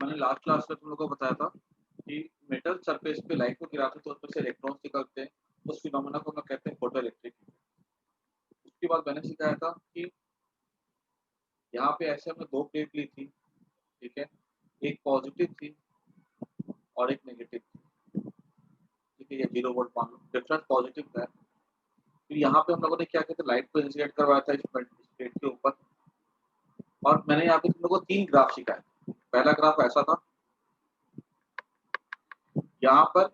मैंने last class में तुम लोगों को बताया था कि मेटल सरफेस पे लाइट को गिराते तो उसमें से इलेक्ट्रॉन्स निकलते हैं। उस फिनोमेना को हम लोग कहते हैं फोटो इलेक्ट्रिक। उसके बाद मैंने सिखाया था कि यहाँ पे ऐसे हमने दो प्लेट ली थी, ठीक है, एक पॉजिटिव थी और एक नेगेटिव थी, ठीक है, ये 0 वोल्ट मान लो, डिफरेंस पॉजिटिव का है। फिर यहाँ पे हम लोगों ने क्या किया था, लाइट को इंसिडेंट करवाया था इस प्लेट के ऊपर। और मैंने यहाँ पे तुम लोगों को 3 ग्राफ सिखाए। पहला ग्राफ ऐसा था, यहाँ पर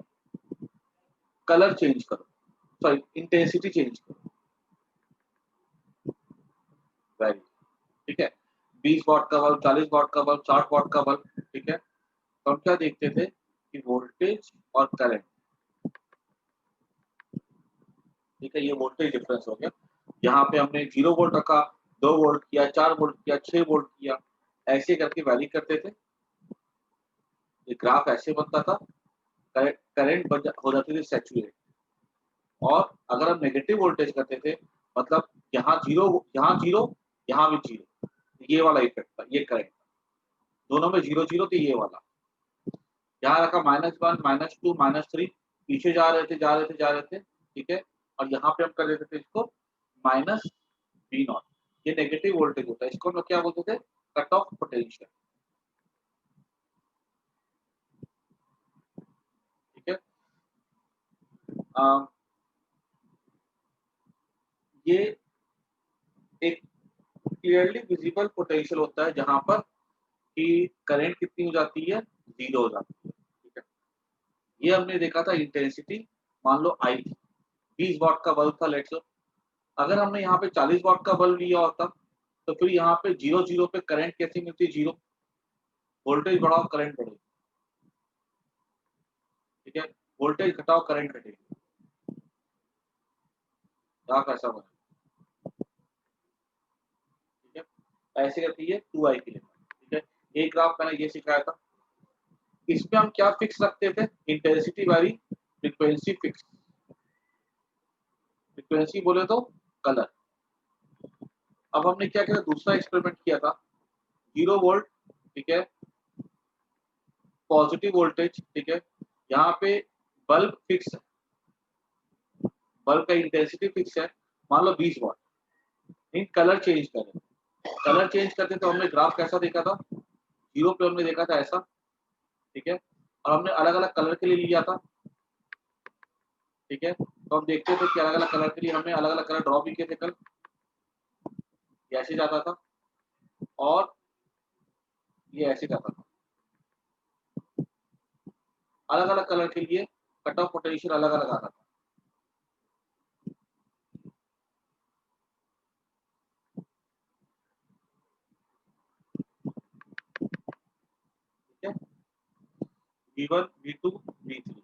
कलर चेंज करो, सॉरी इंटेंसिटी चेंज करो, वैल्यू, ठीक है, 20 वाट का बल्ब, 40 वाट का बल्ब, 60 वाट का बल्ब, ठीक है। तो हम क्या देखते थे कि वोल्टेज और करंट, ठीक है, ये वोल्टेज डिफरेंस हो गया। यहाँ पे हमने 0 वोल्ट रखा, 2 वोल्ट किया, 4 वोल्ट किया, 6 वोल्ट किया, ऐसे करके वैरी करते थे। ये ग्राफ ऐसे बनता था, करंट हो जाती थी सैचुरेट। और अगर हम नेगेटिव वोल्टेज करते थे, मतलब यहाँ जीरो, यहाँ जीरो, यहाँ भी जीरो, ये वाला इफेक्ट था, ये करंट दोनों में 0 0 तो ये वाला। यहाँ रखा -1, -2, -3, पीछे जा रहे थे, जा रहे थे, जा रहे थे, ठीक है। और यहाँ पे हम कर देते थे इसको -V0, ये नेगेटिव वोल्टेज होता है, इसको हम लोग क्या बोलते थे, कट ऑफ पोटेंशियल, ठीक है। ये एक क्लियरली विजिबल पोटेंशियल होता है जहां पर कि करंट कितनी हो जाती है, 0 हो जाती है, ठीक है। ये हमने देखा था इंटेंसिटी, मान लो आई थी, 20 वाट का बल्ब था लेट्स से। अगर हमने यहाँ पे 40 वाट का बल्ब लिया होता तो फिर यहाँ पे 0 0 पे करंट कैसे मिलती, 0, वोल्टेज बढ़ाओ करंट बढ़ेगी, ठीक है, वोल्टेज घटाओ करंट घटेगी, ग्राफ ऐसा बना, ठीक है। ऐसे करती है 2i की लिमिट, ठीक है। एक ग्राफ मैंने ये सिखाया था। इसमें हम क्या फिक्स रखते थे, intensity vary, frequency fix, frequency बोले तो कलर। अब हमने क्या किया, दूसरा एक्सपेरिमेंट किया था, 0 वोल्ट, ठीक है, पॉजिटिव वोल्टेज, ठीक है, यहाँ पे बल्ब फिक्स है, बल्ब का इंटेंसिटी फिक्स है, मान लो 20 वाट, इन कलर चेंज करें, कलर चेंज करते तो हमने ग्राफ कैसा देखा था, 0 पे हमने देखा था ऐसा, ठीक है। और हमने अलग अलग कलर के लिए लिया था, ठीक है। तो हम देखते थे कि अलग अलग कलर के लिए हमने अलग अलग कलर ड्रॉ भी किए थे कल, ये ऐसे जाता था और ये ऐसे जाता था। अलग अलग कलर के लिए कट ऑफ पोटेंशियल अलग अलग आता था, ठीक है, V1, V2, V3,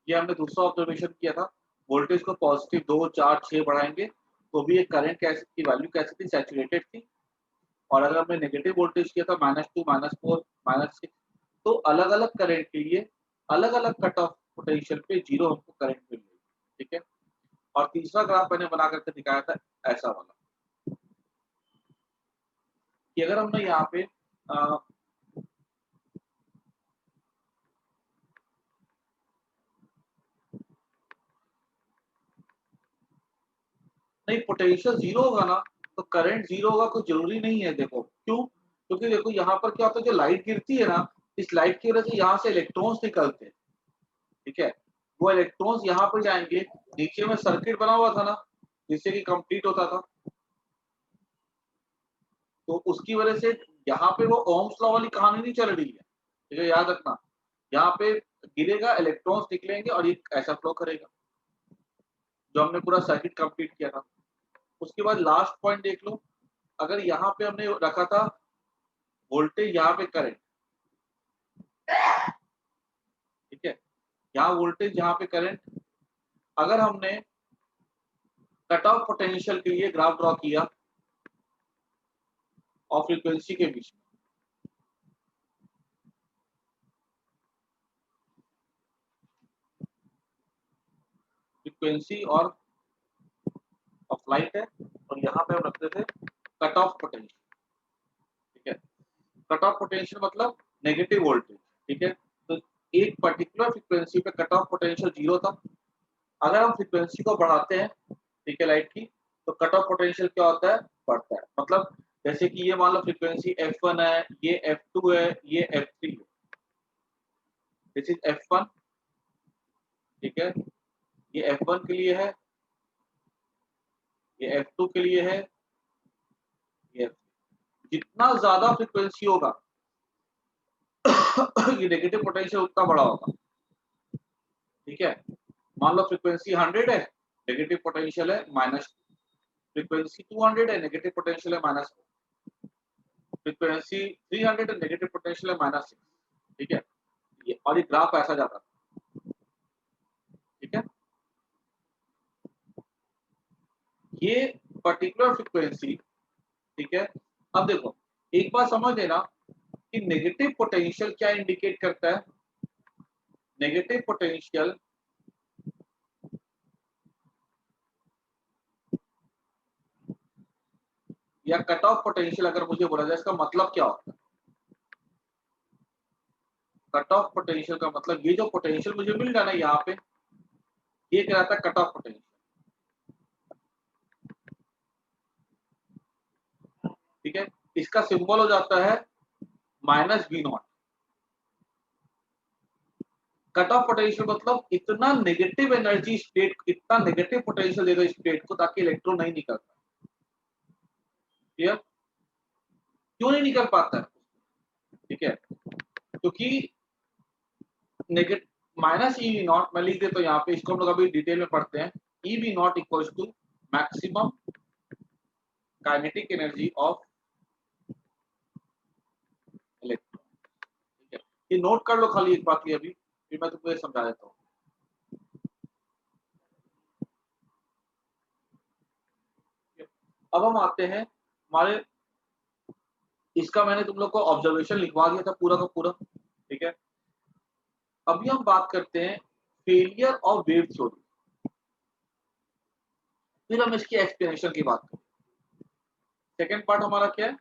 ये हमने दूसरा ऑब्जर्वेशन किया था। वोल्टेज को पॉजिटिव 2, 4, 6 बढ़ाएंगे तो भी एक करंट कैसे की वैल्यू कैसी थी, सैचुरेटेड थी। और अगर हमने नेगेटिव वोल्टेज किया था -2, -4, -6, तो अलग अलग करंट के लिए अलग अलग कट ऑफ पोटेंशियल पे 0 हमको करंट मिल रही है, ठीक है। और तीसरा ग्राफ मैंने बना करके दिखाया था ऐसा वाला, कि अगर हमने यहाँ पे नहीं, पोटेंशियल 0 होगा ना तो करंट 0 होगा, कोई जरूरी नहीं है। देखो क्यों, क्योंकि देखो यहाँ पर क्या होता है, जो लाइट गिरती है ना, इस लाइट की वजह से यहाँ से इलेक्ट्रॉन्स निकलते हैं, ठीक है। वो इलेक्ट्रॉन्स यहाँ पर जाएंगे, नीचे में सर्किट बना हुआ था ना जिससे कि कंप्लीट होता था, तो उसकी वजह से यहाँ पे वो ओम्स लॉ वाली कहानी नहीं चल रही है, ठीक है, याद रखना। यहाँ पे गिरेगा, इलेक्ट्रॉन्स निकलेंगे और ये ऐसा फ्लो करेगा, जो हमने पूरा सर्किट कंप्लीट किया था। उसके बाद लास्ट पॉइंट देख लो, अगर यहाँ पे हमने रखा था वोल्टेज, यहाँ पे करंट, ठीक है, यहाँ वोल्टेज, यहाँ पे करंट, अगर हमने कट ऑफ पोटेंशियल के लिए ग्राफ ड्रॉ किया और फ्रीक्वेंसी के बीच में, फ्रीक्वेंसी और फ्लाइट है, और यहाँ पे हम रखते थे कट ऑफ पोटेंशियल, ठीक है। कट ऑफ पोटेंशियल मतलब नेगेटिव वोल्टेज, ठीक है। तो एक पर्टिकुलर फ्रीक्वेंसी पे कट ऑफ पोटेंशियल 0 था। अगर हम फ्रीक्वेंसी को बढ़ाते हैं, ठीक है, लाइट की, तो कट ऑफ पोटेंशियल क्या होता है, बढ़ता है। मतलब जैसे कि ये मान लो फ्रीक्वेंसी f1 है, ये f2 है, ये f3 है। दिस इज f1, ठीक है, ये f1 के लिए है, ये f2 के लिए है, ये F3। जितना ज्यादा फ्रीक्वेंसी होगा ये नेगेटिव पोटेंशियल उतना बड़ा होगा, ठीक है। मान लो फ्रीक्वेंसी 100 है, नेगेटिव पोटेंशियल है -2। फ्रीक्वेंसी 200 है, नेगेटिव पोटेंशियल है -4। फ्रीक्वेंसी 300 है, नेगेटिव पोटेंशियल है -6, ठीक है। ये और ये ग्राफ ऐसा जाता है, ठीक है। ये पर्टिकुलर फ्रीक्वेंसी, ठीक है। अब देखो, एक बात समझ लेना कि नेगेटिव पोटेंशियल क्या इंडिकेट करता है। नेगेटिव पोटेंशियल या कट ऑफ पोटेंशियल अगर मुझे बोला जाए, इसका मतलब क्या होता है। कट ऑफ पोटेंशियल का मतलब ये जो पोटेंशियल मुझे मिल रहा है ना यहाँ पे, ये कहलाता है कट ऑफ पोटेंशियल, ठीक है। इसका सिंबल हो जाता है -V0। कट ऑफ पोटेंशियल मतलब इतना नेगेटिव एनर्जी स्टेट, इतना नेगेटिव पोटेंशियल दे दो स्टेट को ताकि इलेक्ट्रॉन नहीं निकल पाए। क्लियर? क्यों नहीं निकल पाता है, ठीक है, क्योंकि नेगेटिव -EV0 मैं लिख देता हूँ यहाँ पे, इसको हम लोग अभी डिटेल में पढ़ते हैं। EV0 equals to maximum kinetic energy of electron, ठीक है। ये नोट कर लो खाली एक बात, अभी फिर मैं तुमको ये समझा देता हूँ। अब हम आते हैं हमारे, इसका मैंने तुम लोग को ऑब्जर्वेशन लिखवा दिया था पूरा का पूरा, ठीक है। अभी हम बात करते हैं फेलियर ऑफ वेव थ्योरी, फिर हम इसकी एक्सप्लेनेशन की बात करें। सेकेंड पार्ट हमारा क्या है,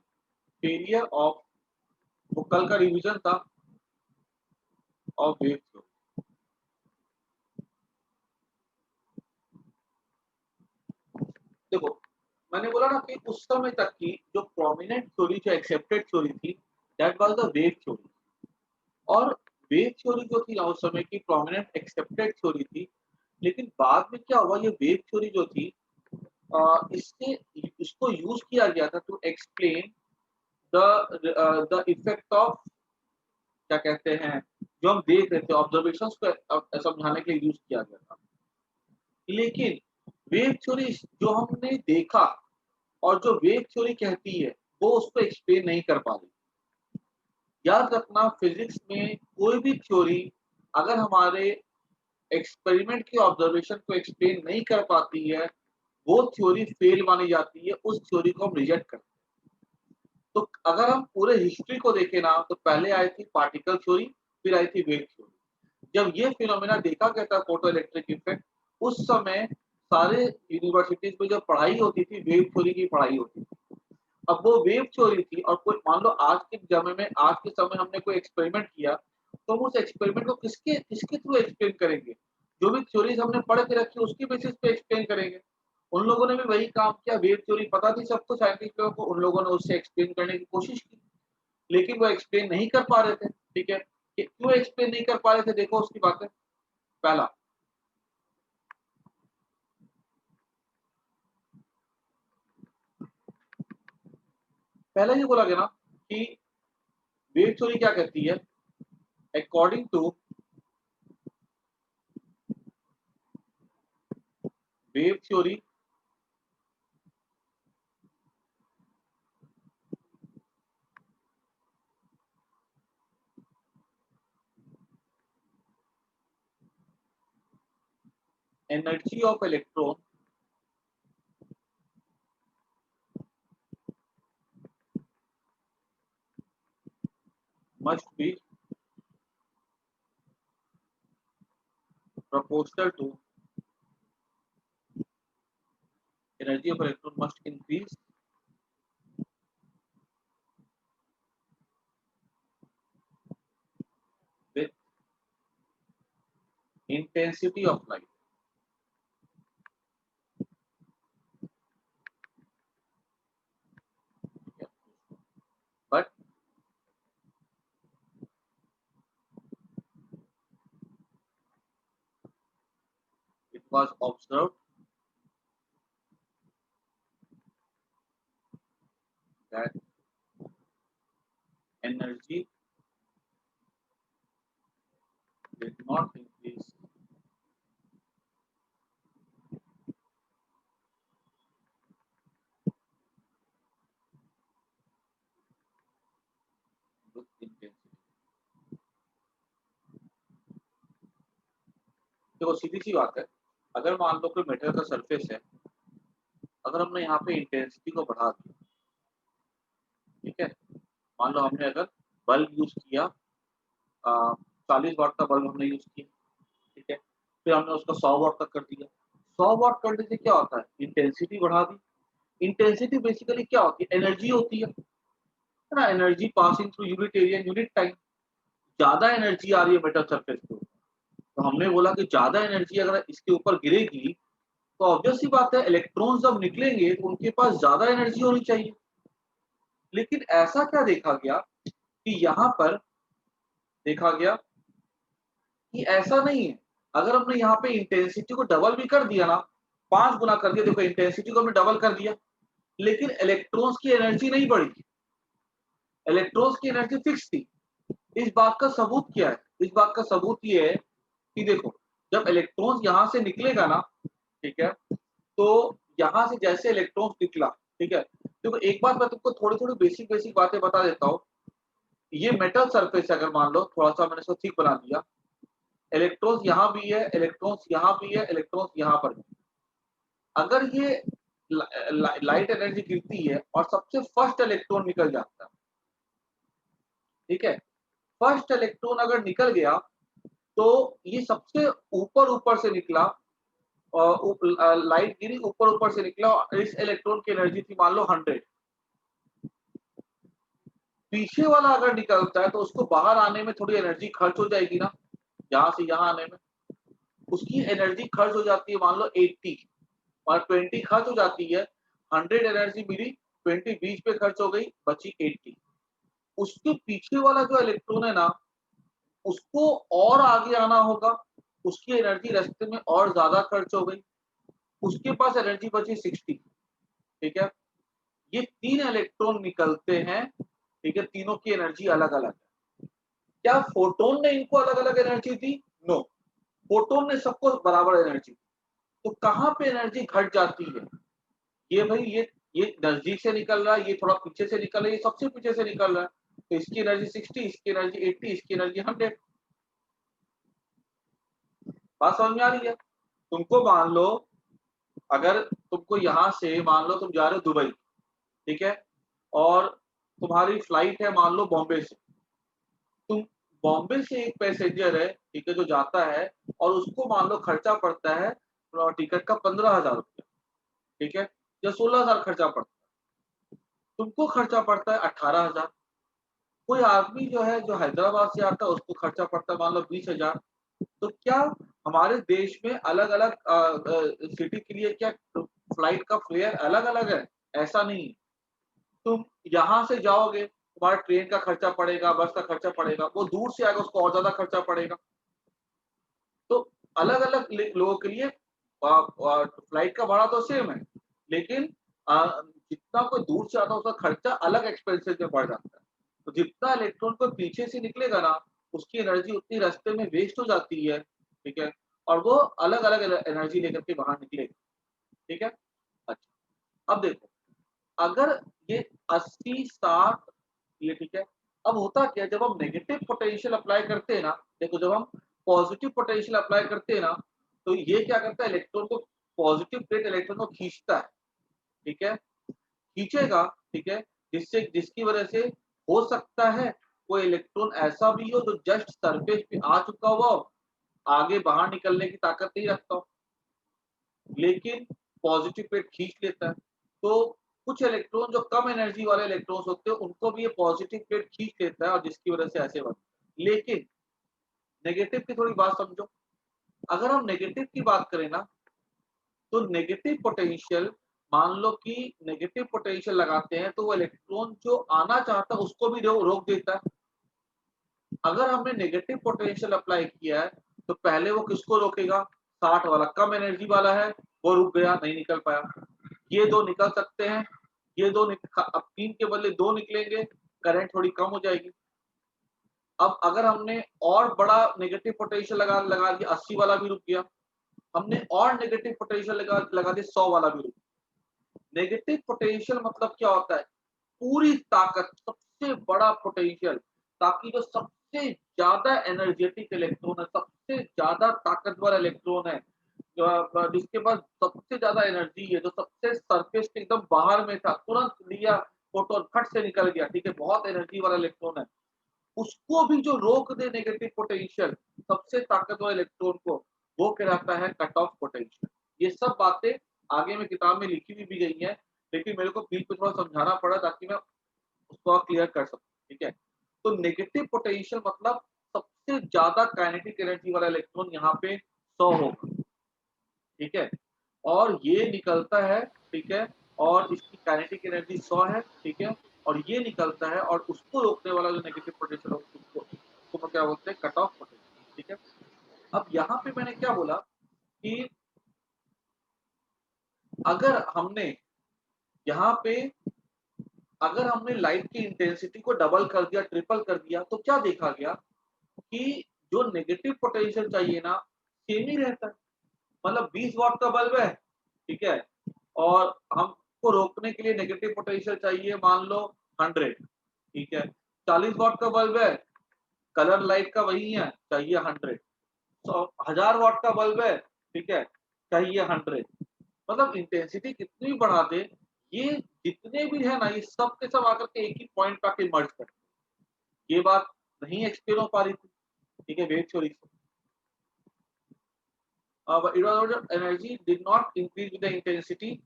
फेलियर ऑफ, वो कल का रिवीजन था ऑफ वेव थ्योरी। देखो, मैंने बोला ना कि उस समय तक की जो प्रोमिनेंट थ्योरी, जो एक्सेप्टेड थ्योरी थी, that was the wave theory. और वेव थ्योरी जो थी ना उस समय की प्रोमिनेंट एक्सेप्टेड थ्योरी थी। लेकिन बाद में क्या हुआ, ये वेव थ्योरी जो थी, इससे इसको यूज किया गया था to explain the effect of, क्या कहते हैं, जो हम देख रहे थे ऑब्जर्वेशंस को समझाने के लिए यूज किया गया था। लेकिन वेव थ्योरी जो हमने देखा और जो वेव थ्योरी कहती है, वो उसको एक्सप्लेन नहीं कर पा रही। याद रखना, फिजिक्स में कोई भी थ्योरी अगर हमारे एक्सपेरिमेंट की ऑब्जर्वेशन को एक्सप्लेन नहीं कर पाती है, वो थ्योरी फेल मानी जाती है, उस थ्योरी को हम रिजेक्ट करते हैं। तो अगर हम पूरे हिस्ट्री को देखें ना, तो पहले आई थी पार्टिकल थ्योरी, फिर आई थी वेव थ्योरी। जब ये फिनोमेना देखा गया था फोटो इलेक्ट्रिक इफेक्ट, उस समय सारे यूनिवर्सिटीज में जो पढ़ाई होती थी, वेव थ्योरी की पढ़ाई होती थी। अब वो वेव थ्योरी थी, और कोई मान लो आज के समय में, आज के समय हमने कोई एक्सपेरिमेंट किया, तो हम उस एक्सपेरिमेंट को किसके किसके थ्रू एक्सप्लेन करेंगे। जो भी थ्योरीज हमने पढ़ के रखी उसकी बेसिस पे एक्सप्लेन करेंगे। उन लोगों ने भी वही काम किया, वेव थ्योरी पता थी सबको, साइंटिस्ट लोगों को, उन लोगों ने उससे एक्सप्लेन करने की कोशिश की, लेकिन वो एक्सप्लेन नहीं कर पा रहे थे, ठीक है। कि क्यों एक्सप्लेन नहीं कर पा रहे थे, देखो उसकी बातें। पहला, पहले ये बोला गया ना कि वेव थ्योरी क्या कहती है, according to wave theory, energy of electron must be proportional to energy of electron must increase intensity of light. But it was observed that energy did not increase with intensity. देखो सीधी सी बात है, अगर मान लो कोई metal का surface है, अगर हमने यहाँ पे इंटेंसिटी को बढ़ा दिया, ठीक है, मान लो हमने अगर बल्ब यूज किया 40 वाट का बल्ब हमने यूज किया, ठीक है, फिर हमने उसको 100 वाट तक कर दिया। 100 वाट करने से क्या होता है, इंटेंसिटी बढ़ा दी। इंटेंसिटी बेसिकली क्या होती है, एनर्जी होती है ना, energy passing through unit area unit time. ज्यादा एनर्जी आ रही है मेटल सरफेस पे, तो हमने बोला कि ज्यादा एनर्जी अगर इसके ऊपर गिरेगी तो ऑब्वियस सी बात है इलेक्ट्रॉन जब निकलेंगे तो उनके पास ज्यादा एनर्जी होनी चाहिए। लेकिन ऐसा क्या देखा गया कि यहाँ पर देखा गया कि ऐसा नहीं है। अगर हमने यहाँ पे इंटेंसिटी को डबल भी कर दिया ना, 5 गुना कर दिया, देखो इंटेंसिटी को हमने डबल कर दिया, लेकिन इलेक्ट्रॉन्स की एनर्जी नहीं बढ़ी, इलेक्ट्रॉन्स की एनर्जी फिक्स थी। इस बात का सबूत क्या है, इस बात का सबूत ये है कि देखो जब इलेक्ट्रॉन्स यहाँ से निकलेगा ना, ठीक है, तो यहाँ से जैसे इलेक्ट्रॉन्स निकला, ठीक है, देखो एक बात मैं तुमको थोड़ी थोड़ी बेसिक बेसिक बातें बता देता हूँ। ये मेटल सरफेस अगर मान लो थोड़ा सा मैंने इसको ठीक बना दिया, इलेक्ट्रॉन्स यहाँ भी है, इलेक्ट्रॉन्स यहाँ भी है, इलेक्ट्रॉन्स यहाँ पर भी। अगर ये लाइट एनर्जी गिरती है और सबसे फर्स्ट इलेक्ट्रॉन निकल जाता है, ठीक है, फर्स्ट इलेक्ट्रॉन अगर निकल गया तो ये सबसे ऊपर ऊपर से निकला और लाइट गिरी ऊपर ऊपर से निकला और इस इलेक्ट्रॉन की एनर्जी थी मान लो 100। पीछे वाला अगर निकलता है तो उसको बाहर आने में थोड़ी एनर्जी खर्च हो जाएगी ना, यहाँ से यहाँ आने में उसकी एनर्जी खर्च हो जाती है मान लो 80 और 20 खर्च हो जाती है। 100 एनर्जी मिली, 20 बीच पे खर्च हो गई, बची 80। उसके पीछे वाला जो इलेक्ट्रॉन है ना, उसको और आगे आना होगा, उसकी एनर्जी रास्ते में और ज्यादा खर्च हो गई, उसके पास एनर्जी बची 60, ठीक है। ये 3 इलेक्ट्रॉन निकलते हैं, ठीक है, तीनों की एनर्जी अलग अलग है। क्या फोटोन ने इनको अलग अलग एनर्जी दी? नो, फोटोन ने सबको बराबर एनर्जी। तो कहां पे एनर्जी घट जाती है? ये भाई ये नजदीक से निकल रहा है, ये थोड़ा पीछे से निकल रहा है, ये सबसे पीछे से निकल रहा है, तो इसकी एनर्जी 60, इसकी एनर्जी 80, इसकी एनर्जी 100। बात समझ में आ रही है? तुमको मान लो अगर तुमको यहां से मान लो तुम जा रहे हो दुबई, ठीक है, और तुम्हारी फ्लाइट है मान लो बॉम्बे से। तुम बॉम्बे से एक पैसेंजर है, ठीक है, जो जाता है और उसको मान लो खर्चा पड़ता है टिकट का 15,000 रुपया, ठीक है, या 16,000 खर्चा पड़ता है, तुमको खर्चा पड़ता है 18,000। कोई आदमी जो है जो हैदराबाद से आता है उसको खर्चा पड़ता है मान लो 20,000। तो क्या हमारे देश में अलग अलग सिटी के लिए क्या फ्लाइट का फेयर अलग अलग है? ऐसा नहीं है। तुम यहाँ से जाओगे, तुम्हारा ट्रेन का खर्चा पड़ेगा, बस का खर्चा पड़ेगा, वो दूर से आएगा उसको और ज्यादा खर्चा पड़ेगा। तो अलग अलग लोगों के लिए फ्लाइट का भाड़ा तो सेम है, लेकिन जितना कोई दूर से आता है उसका खर्चा अलग एक्सपेंसेस में बढ़ जाता है। तो जितना इलेक्ट्रॉन को पीछे से निकलेगा ना, उसकी एनर्जी उतनी रास्ते में वेस्ट हो जाती है, ठीक है, और वो अलग अलग एनर्जी लेकर के बाहर निकलेगा, ठीक है। अच्छा, अब देखो अगर ये 80-60, ये ठीक है, अब होता क्या है जब हम नेगेटिव पोटेंशियल अप्लाई करते हैं ना, देखो जब हम पॉजिटिव पोटेंशियल अप्लाई करते हैं ना, तो ये क्या करता है, इलेक्ट्रॉन को, पॉजिटिव प्लेट इलेक्ट्रॉन को खींचता है, ठीक है, खींचेगा, ठीक है, जिससे जिसकी वजह से हो सकता है कोई इलेक्ट्रॉन ऐसा भी हो जो जस्ट सरफेस पे आ चुका हुआ हो, आगे बाहर निकलने की ताकत नहीं रखता हो, लेकिन पॉजिटिव प्लेट खींच लेता है। तो कुछ इलेक्ट्रॉन जो कम एनर्जी वाले इलेक्ट्रॉन्स होते हैं उनको भी ये पॉजिटिव प्लेट खींच लेता है और जिसकी वजह से ऐसे बनता है। लेकिन नेगेटिव की थोड़ी बात समझो, अगर हम नेगेटिव की बात करें ना, तो नेगेटिव पोटेंशियल, मान लो कि नेगेटिव पोटेंशियल लगाते हैं तो वो इलेक्ट्रॉन जो आना चाहता है उसको भी रोक देता है। अगर हमने नेगेटिव पोटेंशियल अप्लाई किया है तो पहले वो किसको रोकेगा, 60 वाला, कम एनर्जी वाला है, वो रुक गया, नहीं निकल पाया। ये दो निकल सकते हैं, ये दो अब 3 के बदले 2 निकलेंगे, करंट थोड़ी कम हो जाएगी। अब अगर हमने और बड़ा नेगेटिव पोटेंशियल लगा लगा दिया, 80 वाला भी रुक गया। हमने और नेगेटिव पोटेंशियल लगा लगा दिया, 100 वाला भी रुक गया। नेगेटिव पोटेंशियल मतलब क्या होता है, पूरी ताकत, सबसे बड़ा पोटेंशियल, ताकि जो सबसे ज्यादा एनर्जेटिक इलेक्ट्रॉन है, सबसे ज्यादा ताकतवर इलेक्ट्रॉन है, जिसके पास सबसे ज्यादा एनर्जी है, जो सबसे सरफेस के एकदम बाहर में था, तुरंत लिया फोटोन, फट से निकल गया, ठीक है, बहुत एनर्जी वाला इलेक्ट्रॉन है, उसको भी जो रोक दे नेगेटिव पोटेंशियल, सबसे ताकतवर इलेक्ट्रॉन को, वो कहलाता है कट ऑफ पोटेंशियल। ये सब बातें आगे में किताब में लिखी हुई भी गई हैं, लेकिन मेरे को बीच में थोड़ा समझाना पड़ा ताकि मैं उसको क्लियर कर सकूं, ठीक है। तो नेगेटिव पोटेंशियल मतलब सबसे ज्यादा काइनेटिक एनर्जी वाला इलेक्ट्रॉन यहाँ पे 100 होगा, ठीक है, और ये निकलता है, ठीक है, और इसकी काइनेटिक एनर्जी 100 है, ठीक है, और ये निकलता है, और उसको रोकने वाला जो नेगेटिव पोटेंशियल है उसको क्या बोलते हैं, कट ऑफ पोटेंशियल, ठीक है। अब यहाँ पे मैंने क्या बोला कि अगर हमने यहाँ पे अगर हमने लाइट की इंटेंसिटी को डबल कर दिया, ट्रिपल कर दिया, तो क्या देखा गया कि जो नेगेटिव पोटेंशियल चाहिए ना, सेम ही रहता है। मतलब 20 वाट का बल्ब है, ठीक है, और हमको रोकने के लिए नेगेटिव पोटेंशियल चाहिए मान लो 100, ठीक है। 40 वाट का बल्ब है, कलर लाइट का वही है, चाहिए 100। 1000 वाट का बल्ब है, ठीक है, चाहिए 100। मतलब इंटेंसिटी कितनी भी बढ़ा दे, ये जितने भी है ना, ये सब के सब आकर के एक ही पॉइंट पे आके मर्ज करते हैं। ये बात नहीं एक्सप्लेन हो पा रही थी, ठीक है, वेव थ्योरी से। But it was not energy did not increase with the intensity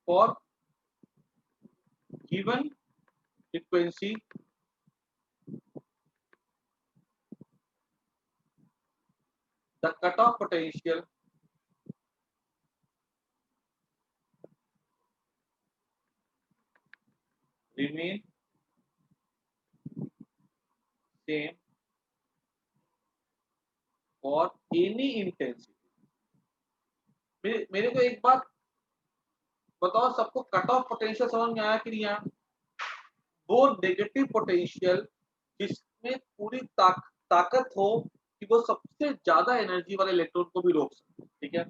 for given frequency. The cutoff potential remain same for any intensity. मेरे को एक बात बताओ, सबको कट ऑफ पोटेंशियल समझ में आया कि नहीं आया? वो नेगेटिव पोटेंशियल जिसमें पूरी ताकत हो कि वो सबसे ज्यादा एनर्जी वाले इलेक्ट्रॉन को भी रोक सकते, ठीक है।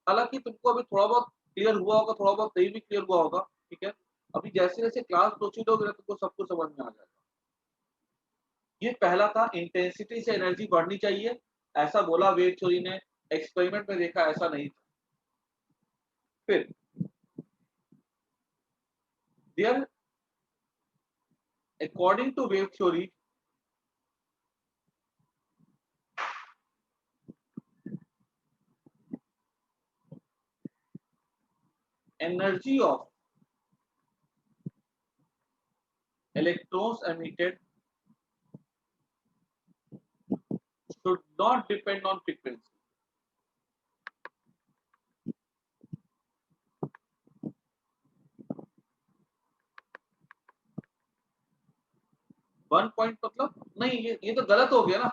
हालांकि तुमको अभी थोड़ा बहुत क्लियर हुआ होगा, थोड़ा बहुत नहीं भी क्लियर हुआ होगा, ठीक है। अभी जैसे जैसे क्लास प्रोसीड होगी तुमको सब कुछ समझ में आ जाएगा। ये पहला था, इंटेंसिटी से एनर्जी बढ़नी चाहिए, ऐसा बोला वेव थ्योरी ने, एक्सपेरिमेंट में देखा ऐसा नहीं था। फिर there according to wave theory, energy of electrons emitted should not depend on frequency. One point मतलब नहीं, ये तो गलत हो गया ना।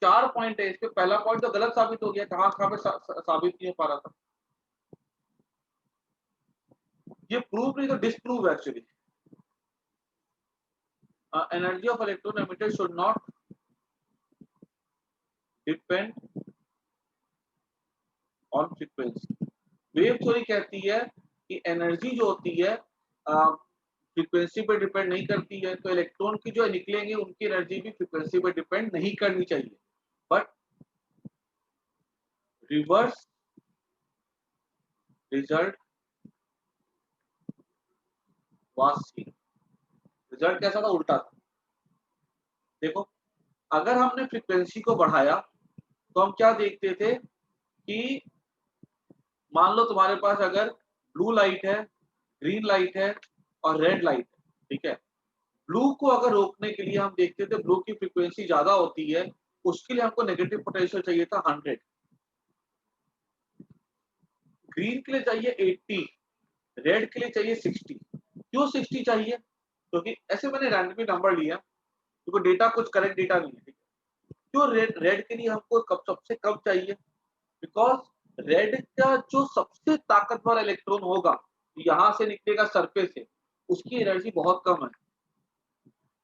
4 पॉइंट है, इसके पहला पॉइंट तो गलत साबित हो गया, कहाँ पे साबित नहीं हो पा रहा था। ये प्रूव नहीं तो disprove actually. Energy of electron emitted should not depend on frequency. Wave theory कहती है कि एनर्जी जो होती है फ्रीक्वेंसी पे डिपेंड नहीं करती है, तो इलेक्ट्रॉन की जो निकलेंगे उनकी एनर्जी भी फ्रीक्वेंसी पे डिपेंड नहीं करनी चाहिए। But reverse result was scene. Result कैसा था, उल्टा था। देखो, अगर हमने फ्रीक्वेंसी को बढ़ाया तो हम क्या देखते थे कि मान लो तुम्हारे पास अगर ब्लू लाइट है, ग्रीन लाइट है और रेड लाइट है, ठीक है, ब्लू को अगर रोकने के लिए हम देखते थे ब्लू की फ्रीक्वेंसी ज्यादा होती है, उसके लिए हमको नेगेटिव पोटेंशियल चाहिए था 100, ग्रीन के लिए चाहिए 80, रेड के लिए चाहिए 60। क्यों 60 चाहिए? क्योंकि ऐसे मैंने रैंडमली नंबर लिया, क्योंकि डेटा कुछ करेक्ट डेटा नहीं है। क्यों रेड रेड के लिए हमको कब सबसे कम चाहिए? बिकॉज रेड का जो सबसे ताकतवर इलेक्ट्रॉन होगा यहाँ से निकलेगा सरफेस से, उसकी एनर्जी बहुत कम है।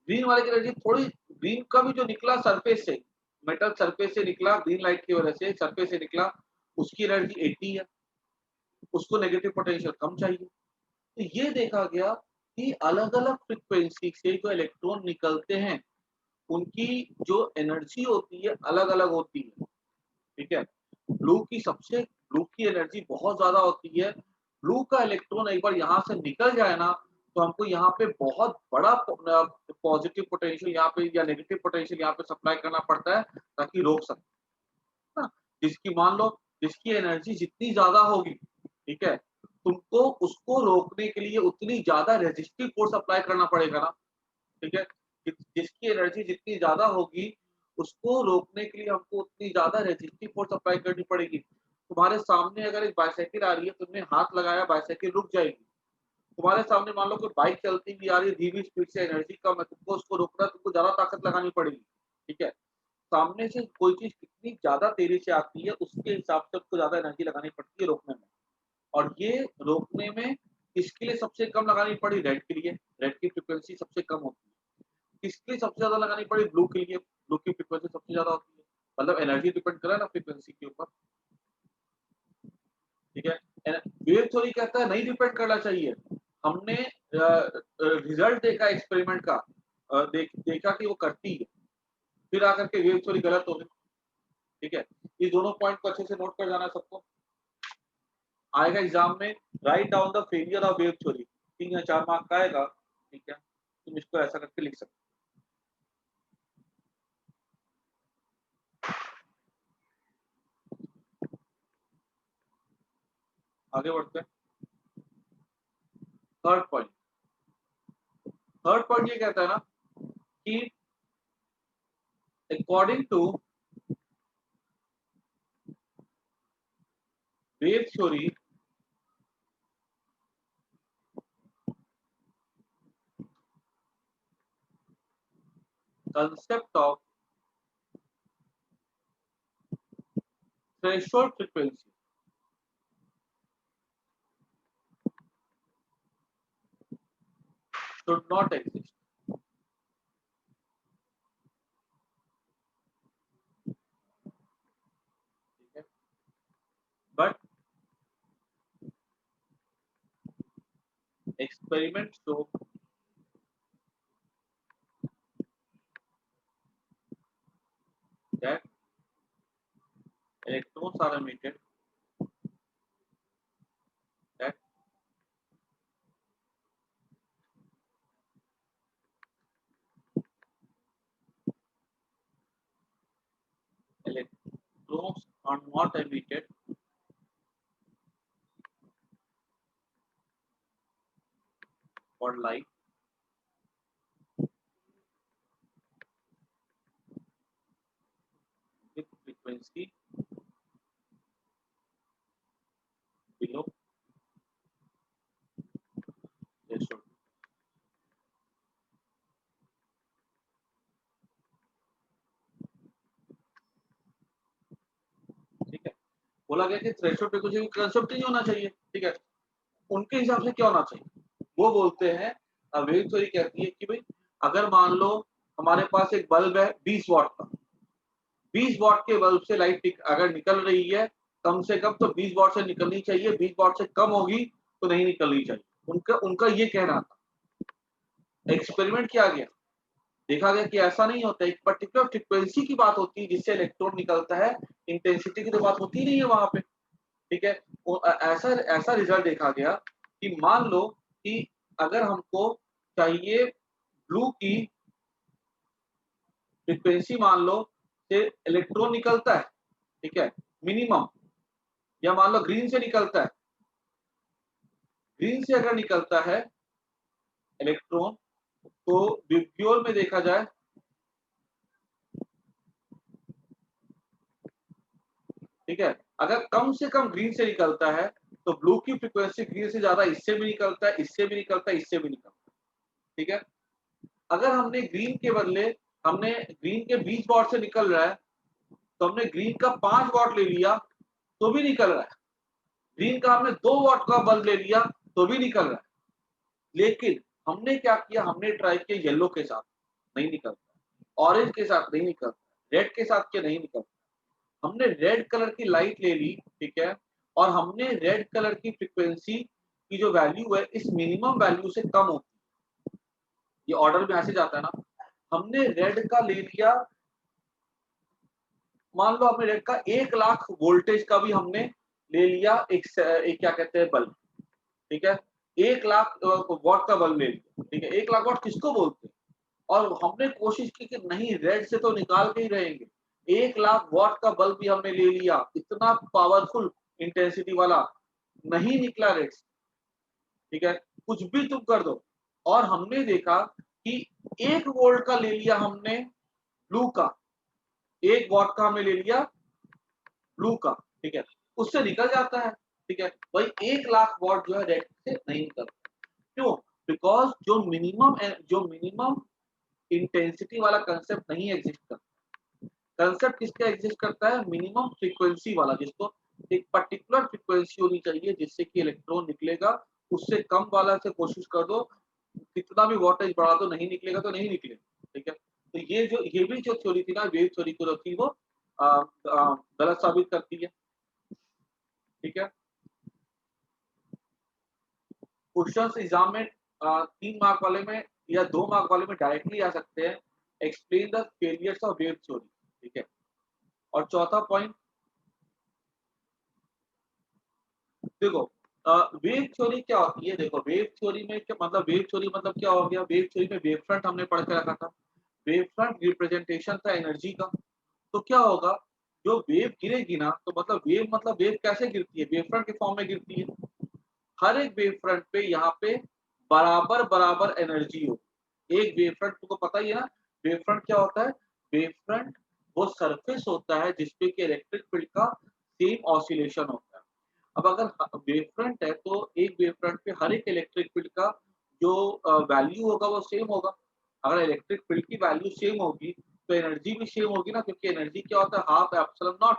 ग्रीन वाले की एनर्जी थोड़ी, ग्रीन का भी जो निकला सरफेस से, मेटल सरफेस से निकला ग्रीन लाइट की वजह से सरफेस से निकला, उसकी एनर्जी 80 है, उसको नेगेटिव पोटेंशियल कम चाहिए। तो ये देखा गया कि अलग अलग फ्रीक्वेंसी से जो इलेक्ट्रॉन निकलते हैं उनकी जो एनर्जी होती है अलग अलग होती है। ठीक है, ब्लू की एनर्जी बहुत ज्यादा होती है। ब्लू का इलेक्ट्रॉन एक बार यहाँ से निकल जाए ना, तो हमको यहाँ पे बहुत बड़ा पॉजिटिव पोटेंशियल यहाँ पे या नेगेटिव पोटेंशियल यहाँ पे सप्लाई करना पड़ता है ताकि रोक सके ना। जिसकी मान लो जिसकी एनर्जी जितनी ज्यादा होगी, ठीक है, तुमको उसको रोकने के लिए उतनी ज्यादा रेजिस्टिव फोर्स अप्लाई करना पड़ेगा ना। ठीक है, जिसकी एनर्जी जितनी ज्यादा होगी उसको रोकने के लिए हमको उतनी ज्यादा रेजिस्टिव फोर्स अप्लाई करनी पड़ेगी। तुम्हारे सामने अगर एक बाइसाइकिल आ रही है, तुमने हाथ लगाया, बाइसाइकिल रुक जाएगी। तुम्हारे सामने मान लो कोई बाइक चलती हुई आ रही है धीमी स्पीड से, एनर्जी कम है, तुमको उसको रोकना, तुमको ज्यादा ताकत लगानी पड़ेगी। ठीक है, सामने से कोई चीज कितनी ज्यादा तेजी से आती है उसके हिसाब से उसको ज्यादा एनर्जी लगानी पड़ती है रोकने में। और ये रोकने में किसके लिए सबसे कम लगानी पड़ी? रेड के लिए। रेड की फ्रिक्वेंसी सबसे कम होती है। किसके लिए सबसे ज्यादा लगानी पड़ी? ब्लू के लिए। ब्लू की फ्रीक्वेंसी सबसे ज्यादा होती है, मतलब एनर्जी डिपेंड करे ना फ्रीक्वेंसी के ऊपर। ठीक है, वेव थ्योरी कहता है नहीं डिपेंड करना चाहिए। हमने रिजल्ट देखा एक्सपेरिमेंट का, देखा कि वो करती है, फिर आकर के वेव थ्योरी गलत हो गई। ठीक है, ये दोनों पॉइंट को अच्छे से नोट कर जाना सबको। आएगा एग्जाम में, write down the failure of wave theory, 3 या 4 मार्क का आएगा। ठीक है, तुम इसको ऐसा करके लिख सकते हो। आगे बढ़ते हैं। थर्ड पॉइंट, ये कहता है ना कि according to wave theory, concept of threshold frequency should not exist. Okay? But experiments show that electrons are emitted that electrons are not emitted for light with frequency below threshold. ठीक है, बोला गया कि थ्रेशोल्ड फ्रीक्वेंसी कंसेप्ट नहीं होना चाहिए। ठीक है, उनके हिसाब से क्या होना चाहिए? वो बोलते हैं, वेव थ्योरी कहती है कि भाई अगर मान लो हमारे पास एक बल्ब है 20 वाट का, 20 वाट के बल्ब से लाइट अगर निकल रही है कम से कम तो 20 वाट से निकलनी चाहिए, 20 वाट से कम होगी तो नहीं निकलनी चाहिए। उनका उनका ये कहना था। एक्सपेरिमेंट किया गया, देखा गया कि ऐसा नहीं होता, एक पर्टिकुलर फ्रीक्वेंसी की बात होती है जिससे इलेक्ट्रॉन निकलता है, इंटेंसिटी की तो बात होती नहीं है वहां पे। ठीक है, ऐसा ऐसा रिजल्ट देखा गया कि मान लो कि अगर हमको चाहिए ब्लू की फ्रीक्वेंसी, मान लो से इलेक्ट्रॉन निकलता है, ठीक है, मिनिमम, या मान लो ग्रीन से निकलता है, ग्रीन से अगर निकलता है इलेक्ट्रॉन तो विब्ग्योर में देखा जाए ठीक है, अगर कम से कम ग्रीन से निकलता है तो ब्लू की फ्रीक्वेंसी ग्रीन से ज्यादा इससे भी निकलता है, इससे भी निकलता है, इससे भी निकलता है। ठीक है, अगर हमने ग्रीन के बदले हमने ग्रीन के 20 वॉट से निकल रहा है तो हमने ग्रीन का 5 वॉट ले लिया तो भी निकल रहा है। ग्रीन का हमने 2 वॉट का बल्ब ले लिया तो भी निकल रहा है। लेकिन हमने क्या किया, हमने ट्राई किया येलो के साथ, नहीं निकलता, ऑरेंज के साथ नहीं निकलता, रेड के साथ क्या नहीं निकलता। हमने रेड कलर की लाइट ले ली, ठीक है, और हमने रेड कलर की फ्रीक्वेंसी की जो वैल्यू है इस मिनिमम वैल्यू से कम होती है। ये ऑर्डर में ऐसे जाता है ना, हमने रेड का ले लिया, मान लो हमने रेड का 1 लाख वोल्टेज का भी हमने ले लिया, एक क्या कहते हैं बल्ब, ठीक है, 1 लाख वॉट का बल्ब ले लिया, ठीक है, 1 लाख वॉट किसको बोलते हैं। और हमने कोशिश की कि नहीं रेड से तो निकाल के ही रहेंगे, 1 लाख वॉट का बल्ब भी हमने ले लिया, इतना पावरफुल इंटेंसिटी वाला, नहीं निकला रेड से। ठीक है, कुछ भी तुम कर दो। और हमने देखा कि 1 वोल्ट का ले लिया हमने ब्लू का, 1 वॉट का हमने ले लिया ब्लू का, ठीक है, उससे निकल जाता है। ठीक है, भाई 1 लाख वॉट जो है रेड से नहीं निकलता। क्यों? बिकॉज जो मिनिमम इंटेंसिटी वाला कंसेप्ट नहीं एग्जिस्ट करता। कंसेप्ट किसका एग्जिस्ट करता है? मिनिमम फ्रीक्वेंसी वाला, जिसको एक पर्टिकुलर फ्रीक्वेंसी होनी चाहिए जिससे कि इलेक्ट्रॉन निकलेगा। उससे कम वाला से कोशिश कर दो, कितना भी वोल्टेज बढ़ा दो, नहीं निकलेगा तो नहीं निकलेगा। ठीक है, तो ये भी जो थ्योरी थी ना, वेव थ्योरी को थी, वो गलत साबित करती है। ठीक है, क्वेश्चन एग्जाम में 3 मार्क वाले में या 2 मार्क वाले में डायरेक्टली आ सकते हैं, explain the failures of wave theory. ठीक है, और चौथा पॉइंट देखो, वेव थ्योरी क्या होती है। देखो वेव थ्योरी में क्या मतलब, वेव थ्योरी मतलब क्या हो गया, वेव थ्योरी में वेव फ्रंट हमने पढ़ के रखा था, वेव फ्रंट रिप्रेजेंटेशन था एनर्जी का। तो क्या होगा, जो वेव गिरेगी ना, तो मतलब वेव कैसे गिरती है, वेव फ्रंट के फॉर्म में गिरती है। हर एक वेव फ्रंट पे यहाँ पे बराबर बराबर एनर्जी हो। एक वेव फ्रंट तुमको पता ही है ना, वेव फ्रंट क्या होता है। वेव फ्रंट वो सरफेस होता है जिसपे कि इलेक्ट्रिक फील्ड का सेम ऑसिलेशन होता है। अब अगर वेव फ्रंट है तो एक वेव फ्रंट पे हर एक इलेक्ट्रिक फील्ड का जो वैल्यू होगा वो सेम होगा। अगर इलेक्ट्रिक फील्ड की वैल्यू सेम होगी तो एनर्जी भी सेम होगी ना, क्योंकि एनर्जी क्या होता है, हाफ एप्सिलॉन नॉट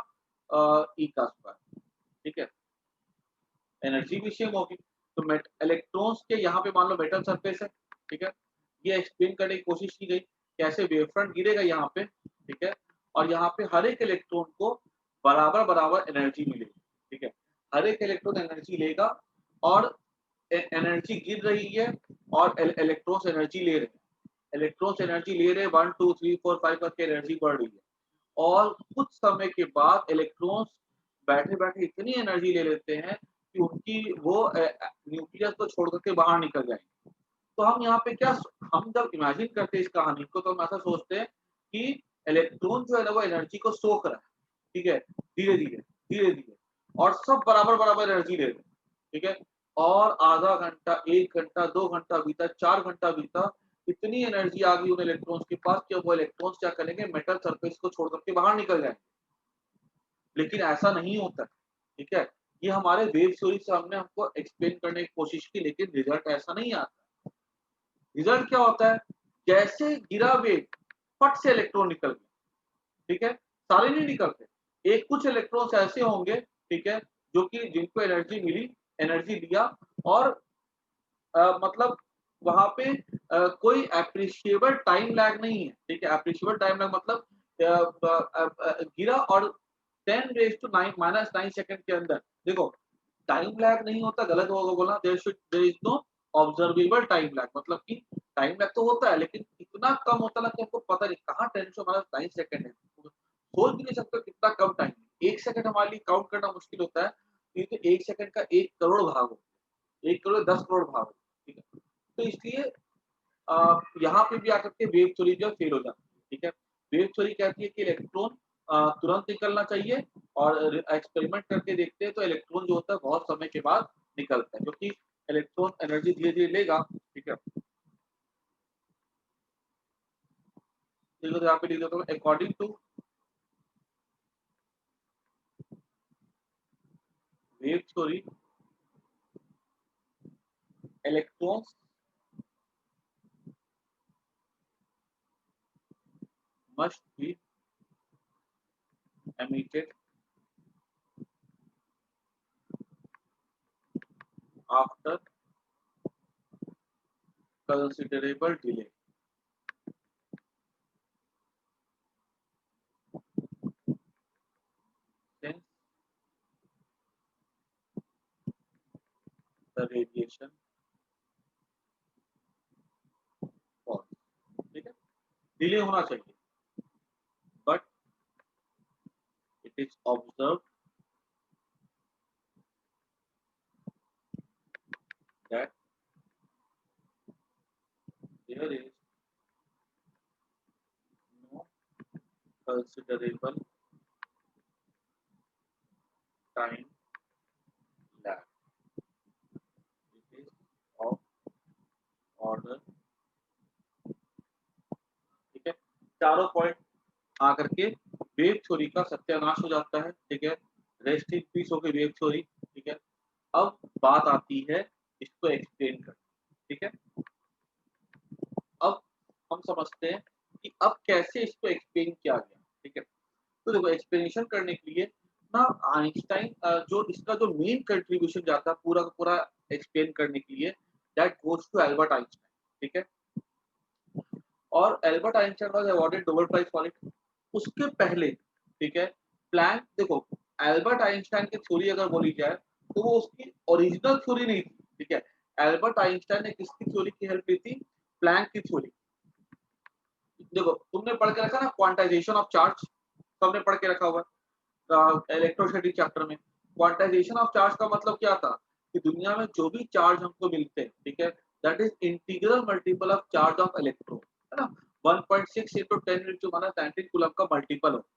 ई का स्क्वायर। ठीक है, एनर्जी भी सेम होगी। तो इलेक्ट्रॉन्स के यहाँ पे मान लो मेटल सरफेस है, ठीक है, ये एक्सप्लेन करने की कोशिश की गई कैसे वेव फ्रंट गिरेगा यहाँ पे। ठीक है, और यहाँ पे हर एक इलेक्ट्रॉन को बराबर बराबर एनर्जी मिलेगी। ठीक है, हर एक इलेक्ट्रॉन एनर्जी लेगा और एनर्जी गिर रही है और इलेक्ट्रॉन्स एनर्जी ले रहे हैं। इलेक्ट्रॉन्स एनर्जी ले रहे हैं, 1 2 3 4 5 करके एनर्जी बढ़ रही है। और कुछ समय के बाद इलेक्ट्रॉन्स बैठे बैठे इतनी एनर्जी ले लेते हैं कि उनकी वो न्यूक्लियस को छोड़ करके बाहर निकल जाएंगे। तो हम यहाँ पे क्या, हम जब इमेजिन करते हैं इस कहानी को तो हम ऐसा सोचते हैं कि इलेक्ट्रॉन जो है ना वो एनर्जी को सोख रहा है। ठीक है, धीरे धीरे धीरे धीरे, और सब बराबर बराबर एनर्जी ले रहे हैं। ठीक है, और आधा घंटा, 1 घंटा, 2 घंटा बीता, 4 घंटा बीता, इतनी एनर्जी आ गई उन इलेक्ट्रॉन्स के पास कि वो इलेक्ट्रॉन्स क्या करेंगे, मेटल सरफेस को छोड़ करके बाहर निकल जाएंगे। लेकिन ऐसा नहीं होता। ठीक है, ये हमारे वेव थ्योरी से हमने हमको एक्सप्लेन करने की कोशिश की, लेकिन रिजल्ट ऐसा नहीं आता। रिजल्ट क्या होता है, जैसे गिरा वेव, फट से इलेक्ट्रॉन निकल गए। ठीक है, सारे नहीं निकलते, एक कुछ इलेक्ट्रॉन्स ऐसे होंगे, ठीक है, जो कि जिनको एनर्जी मिली, एनर्जी लिया, और मतलब वहां पे कोई एप्रिशिएबल टाइम लैग नहीं है। ठीक है, एप्रिशिएबल टाइम लैग मतलब गिरा और 10⁻⁹ सेकंड के अंदर। देखो टाइम लैग नहीं होता, गलत होगा बोलना, there is no observable time lag. मतलब कि टाइम लैग तो होता है लेकिन इतना कम होता है ना कि आपको पता नहीं कहाँ 10⁻⁹ सेकंड है। सोच भी नहीं सकते कितना कम टाइम है। 1 सेकंड हमारे लिए काउंट करना मुश्किल होता है, क्योंकि 1 सेकंड का 1 करोड़ भाग हो, 1 करोड़ 10 करोड़ भाग हो। ठीक है, तो इसलिए यहाँ पे भी आकर के वेव थ्योरी जो फेल हो जाती है। ठीक है, वेव थ्योरी कहती है कि इलेक्ट्रॉन तुरंत निकलना चाहिए, और एक्सपेरिमेंट करके देखते हैं तो इलेक्ट्रॉन जो होता है बहुत समय के बाद निकलता है, क्योंकि इलेक्ट्रॉन एनर्जी धीरे धीरे लेगा। ठीक है, देखो तो यहाँ पे लिख देता हूँ according to wave theory electrons must be emitted after considerable delay. Since the radiation falls. ठीक है, डिले होना चाहिए, but it is observed that there is no considerable time lag. It is of order. ठीक है, चारों point आकर के wave theory का सत्यानाश हो जाता है। ठीक है, रेस्ट इन पीस हो गई वेव थ्योरी। ठीक है, अब बात आती है इसको एक्सप्लेन कर। ठीक है, अब हम समझते हैं कि अब कैसे इसको एक्सप्लेन किया गया। ठीक है, तो देखो एक्सप्लेनेशन करने के लिए ना आइंस्टाइन जो इसका जो मेन कंट्रीब्यूशन जाता है पूरा का पूरा एक्सप्लेन करने के लिए, that goes to Albert Einstein. ठीक है, और Albert Einstein was awarded Nobel prize for it. उसके पहले ठीक है, प्लैंक देखो एल्बर्ट आइंस्टाइन की थ्योरी अगर बोली जाए तो वो उसकी ओरिजिनल थ्योरी नहीं थी। ठीक है, एल्बर्ट आइंस्टाइन ने किसकी थ्योरी की हेल्प ली थी? प्लैंक की थ्योरी। देखो तुमने पढ़ के रखा ना क्वांटाइजेशन ऑफ चार्ज, सबने पढ़ के रखा हुआ इलेक्ट्रोस्टैटिक चैप्टर में। क्वांटाइजेशन ऑफ चार्ज का मतलब क्या था कि दुनिया में जो भी चार्ज हमको मिलते हैं, ठीक है, that is integral multiple of charge of electron, है ना। 1.6 into 10⁻19 कूलम का मल्टीपल होता है।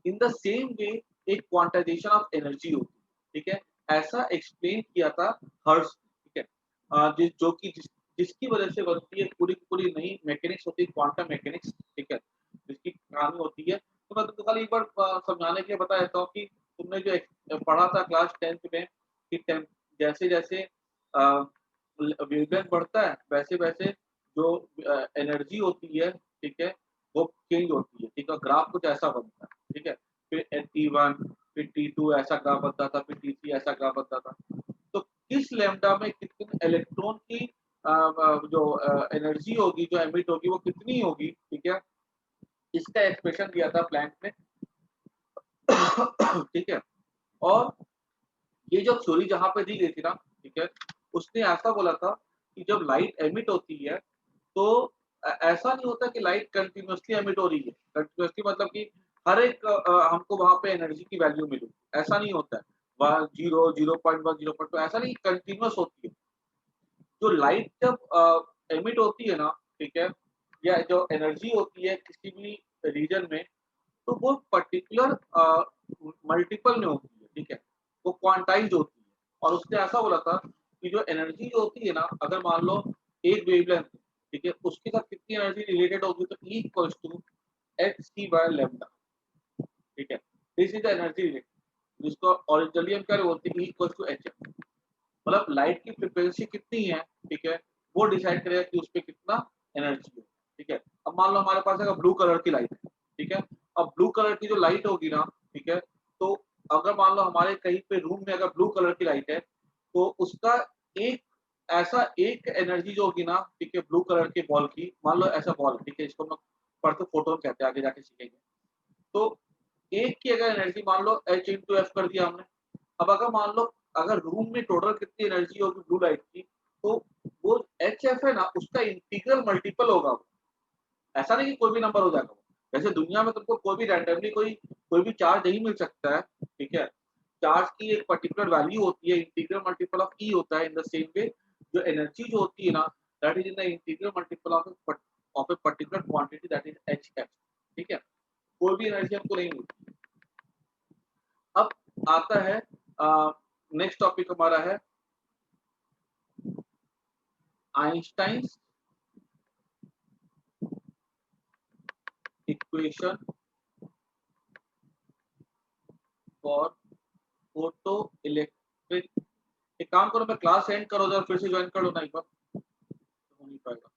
इन द सेम वे एक क्वांटाइजेशन ऑफ एनर्जी होती है। ठीक है, ऐसा एक्सप्लेन किया था हर्ट्ज। ठीक है, जो कि जिसकी वजह से बनती है पूरी पूरी नई मैकेनिक्स होती है, क्वांटम मैकेनिक्स। ठीक है, जिसकी कहानी होती है। तो मैं तुमको खाली एक बार समझाने के लिए बता देता हूँ कि तुमने जो पढ़ा था क्लास 10th में कि जैसे जैसे वेवलेंथ बढ़ता है वैसे वैसे जो एनर्जी होती है, ठीक है, वो चेंज होती है। ठीक है, ग्राफ कुछ ऐसा बनता है। ठीक है, फिर T1 फिर T2 ऐसा ग्राफ बनता था, फिर T3 ऐसा ग्राफ बनता था। तो किस लैम्डा में कितने इलेक्ट्रॉन की जो एनर्जी होगी जो एमिट होगी वो कितनी होगी। ठीक है, इसका एक्सप्रेशन दिया था प्लैंक ने। ठीक है, और ये जो थ्योरी जहां पे दी गई थी ना, ठीक है, उसने ऐसा बोला था कि जब लाइट एमिट होती है तो ऐसा नहीं होता कि लाइट कंटिन्यूअसली एमिट हो रही है। कंटिन्यूअसली मतलब कि हर एक हमको वहां पे एनर्जी की वैल्यू मिले, ऐसा नहीं होता है। वह 0 0.1 0.2 ऐसा नहीं, कंटिन्यूअस होती है। जो लाइट जब एमिट होती है ना, ठीक है, या जो एनर्जी होती है किसी भी रीजन में, तो वो पर्टिकुलर मल्टीपल में होती है। ठीक है, वो क्वांटाइज होती है। और उसने ऐसा बोला था कि जो एनर्जी जो होती है ना, अगर मान लो एक वेवलेंथ, ठीक है, उसके साथ कितनी एनर्जी रिलेटेड होगी तो E equals to H C by lambda. ठीक है, this is the energy related, जिसको ओरिजिनली हम क्या बोलते हैं E इक्वल्स टू एच। मतलब लाइट की फ्रीक्वेंसी कितनी है, ठीक है, वो डिसाइड करेगा कि उस पर कितना एनर्जी है। ठीक है, अब मान लो हमारे पास अगर ब्लू कलर की लाइट है, ठीक है, अब ब्लू कलर की जो लाइट होगी ना, ठीक है, तो अगर मान लो हमारे कहीं पे रूम में अगर ब्लू कलर की लाइट है तो उसका एक ऐसा एक एनर्जी जो होगी ना, ठीक है, ब्लू कलर के बॉल की, मान लो ऐसा बॉल, ठीक है, इसको हम पढ़ते फोटोन कहते हैं, आगे जाके सीखेंगे। तो एक की अगर एनर्जी मान लो H इंटू एफ कर दिया हमने। अब अगर मान लो अगर रूम में टोटल कितनी एनर्जी होगी ब्लू लाइट की, तो वो एच एफ है ना, उसका इंटीग्रल मल्टीपल होगा वो। ऐसा नहीं कि कोई भी नंबर हो जाएगा वो। वैसे दुनिया में तुमको कोई भी रैंडमली कोई भी चार्ज नहीं मिल सकता है। ठीक है, चार्ज की एक पर्टिकुलर वैल्यू होती है, इंटीग्रल मल्टीपल ऑफ ई होता है। इन द सेम वे जो एनर्जी जो होती है ना, that is in the integral multiple of a particular quantity, that is H F. ठीक है, कोई भी एनर्जी हमको नहीं मिलती। अब आता है नेक्स्ट टॉपिक हमारा है Einstein equation for photo electric. एक काम करो, मैं क्लास एंड करो जरा, फिर से ज्वाइन कर लो ना एक बार, हो नहीं पाएगा।